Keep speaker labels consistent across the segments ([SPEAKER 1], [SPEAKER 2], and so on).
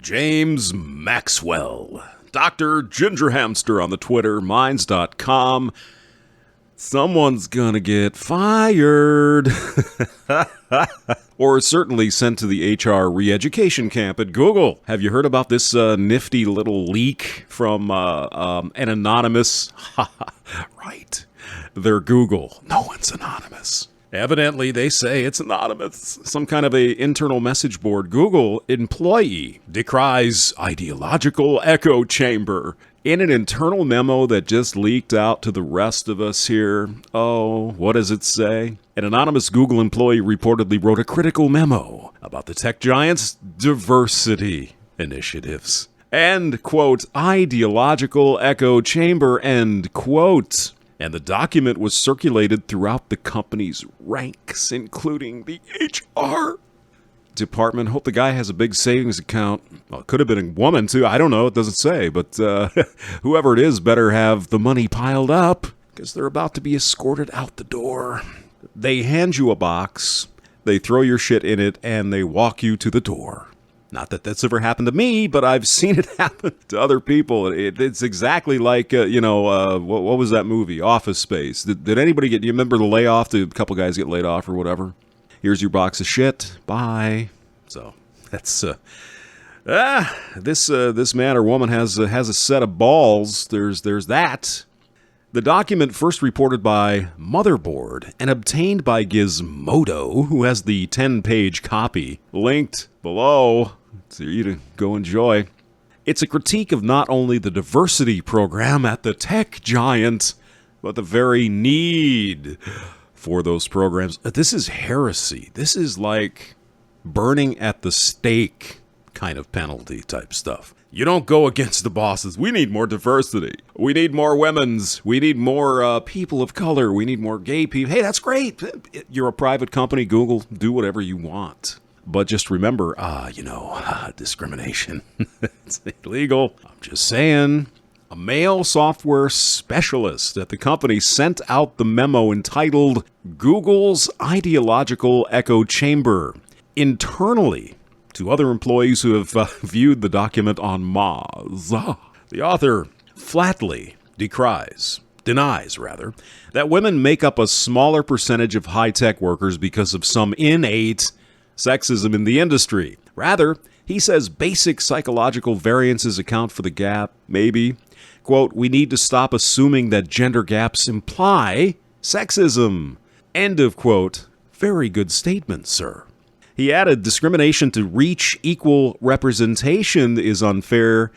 [SPEAKER 1] James Maxwell. Dr. Ginger Hamster on the Twitter, minds.com. Someone's gonna get fired. Or certainly sent to the HR re-education camp at Google. Have you heard about this nifty little leak from an anonymous... Right. They're Google. No one's anonymous. Evidently, they say it's anonymous. Some kind of a internal message board. Google employee decries ideological echo chamber. In an internal memo that just leaked out to the rest of us here. Oh, what does it say? An anonymous Google employee reportedly wrote a critical memo about the tech giant's diversity initiatives. And, quote, ideological echo chamber, end quote. And the document was circulated throughout the company's ranks, including the HR department. Hope the guy has a big savings account. Well, it could have been a woman, too. I don't know. It doesn't say. But whoever it is better have the money piled up because they're about to be escorted out the door. They hand you a box, they throw your shit in it, and they walk you to the door. Not that that's ever happened to me, but I've seen it happen to other people. It's exactly like, what was that movie? Office Space. Did anybody do you remember the layoff? Did a couple guys get laid off or whatever? Here's your box of shit. Bye. So that's, this man or woman has a set of balls. There's that. The document first reported by Motherboard and obtained by GIzmodo, who has the 10-page copy linked below. For you to go enjoy. It's a critique of not only the diversity program at the tech giant, but the very need for those programs. This is heresy. This is like burning at the stake kind of penalty type stuff. You don't go against the bosses. We need more diversity. We need more women's. We need more people of color. We need more gay people. Hey, that's great. You're a private company, Google. Do whatever you want. But just remember, discrimination. It's illegal. I'm just saying. A male software specialist at the company sent out the memo entitled Google's Ideological Echo Chamber internally to other employees who have viewed the document on Moz. The author flatly denies, that women make up a smaller percentage of high-tech workers because of some innate sexism in the industry. Rather, he says basic psychological variances account for the gap, maybe. Quote, we need to stop assuming that gender gaps imply sexism. End of quote. Very good statement, sir. He added, discrimination to reach equal representation is unfair,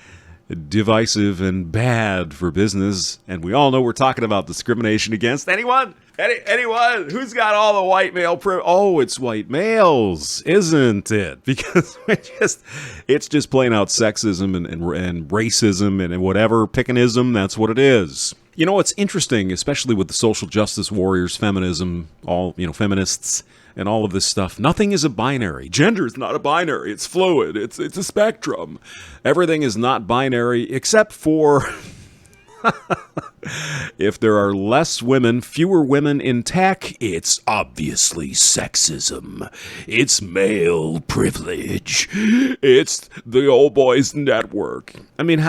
[SPEAKER 1] divisive, and bad for business. And we all know we're talking about discrimination against anyone? Anyone? Who's got all the white male Oh, it's white males, isn't it? Because it's just plain out sexism and racism and whatever, pickinism, that's what it is. You know, what's interesting, especially with the social justice warriors, feminism, feminists, and all of this stuff. Nothing is a binary. Gender is not a binary. It's fluid. It's a spectrum. Everything is not binary except for if there are fewer women in tech, it's obviously sexism. It's male privilege. It's the old boys network. I mean,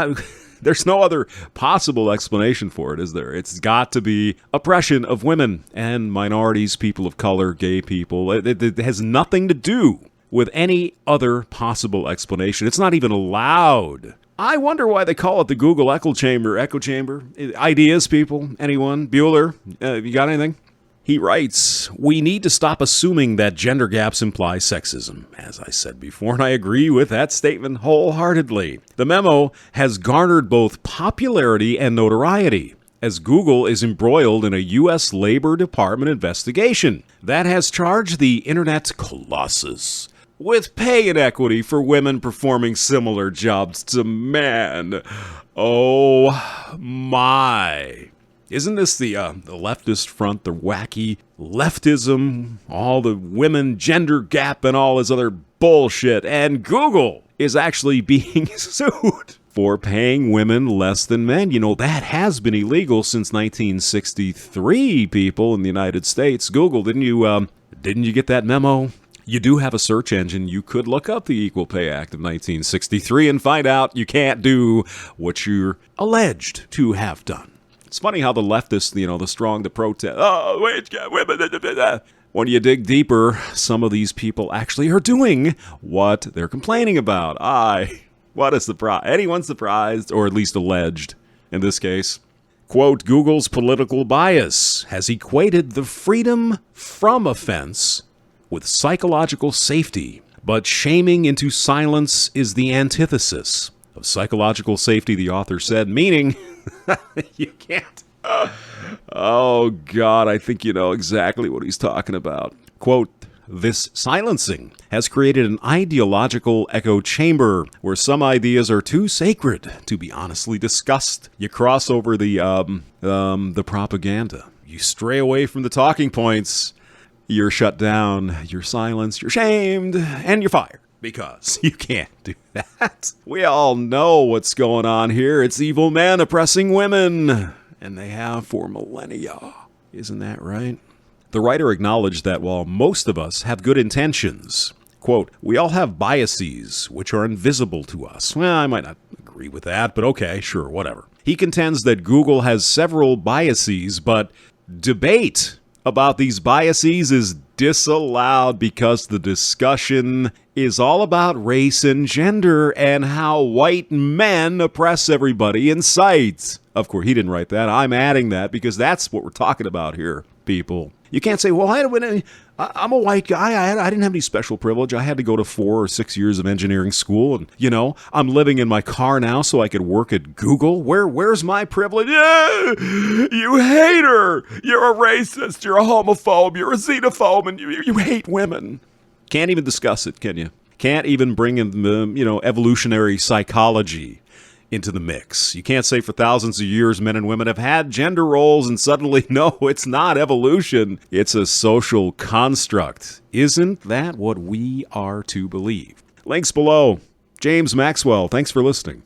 [SPEAKER 1] there's no other possible explanation for it, is there? It's got to be oppression of women and minorities, people of color, gay people. It has nothing to do with any other possible explanation. It's not even allowed. I wonder why they call it the Google Echo Chamber. Ideas, people? Anyone? Bueller? You got anything? He writes, we need to stop assuming that gender gaps imply sexism, as I said before, and I agree with that statement wholeheartedly. The memo has garnered both popularity and notoriety, as Google is embroiled in a U.S. Labor Department investigation that has charged the Internet Colossus with pay inequity for women performing similar jobs to men. Oh my. Isn't this the leftist front, the wacky leftism, all the women gender gap and all this other bullshit? And Google is actually being sued for paying women less than men. You know, that has been illegal since 1963, people in the United States. Google, didn't you get that memo? you do have a search engine. You could look up the Equal Pay Act of 1963 and find out you can't do what you're alleged to have done. It's funny how the leftists, the strong, the protest, oh, wage gap, women, when you dig deeper, some of these people actually are doing what they're complaining about. What a surprise. Anyone surprised, or at least alleged in this case? Quote, Google's political bias has equated the freedom from offense with psychological safety, but shaming into silence is the antithesis of psychological safety, the author said, meaning you can't. Oh, God, I think you know exactly what he's talking about. Quote, this silencing has created an ideological echo chamber where some ideas are too sacred to be honestly discussed. You cross over the propaganda. You stray away from the talking points. You're shut down. You're silenced. You're shamed. And you're fired. Because you can't do that. We all know what's going on here. It's evil men oppressing women. And they have for millennia. Isn't that right? The writer acknowledged that while most of us have good intentions, quote, we all have biases which are invisible to us. Well, I might not agree with that, but okay, sure, whatever. He contends that Google has several biases, but debate about these biases is disallowed because the discussion is all about race and gender and how white men oppress everybody in sight. Of course, he didn't write that. I'm adding that because that's what we're talking about here, people. You can't say, well, I'm a white guy. I didn't have any special privilege. I had to go to 4 or 6 years of engineering school. And, I'm living in my car now so I could work at Google. Where's my privilege? Yeah, you hater. You're a racist. You're a homophobe. You're a xenophobe. And you hate women. Can't even discuss it, can you? Can't even bring in, evolutionary psychology into the mix. You can't say for thousands of years men and women have had gender roles and suddenly, no, it's not evolution. It's a social construct. Isn't that what we are to believe? Links below. James Maxwell, thanks for listening.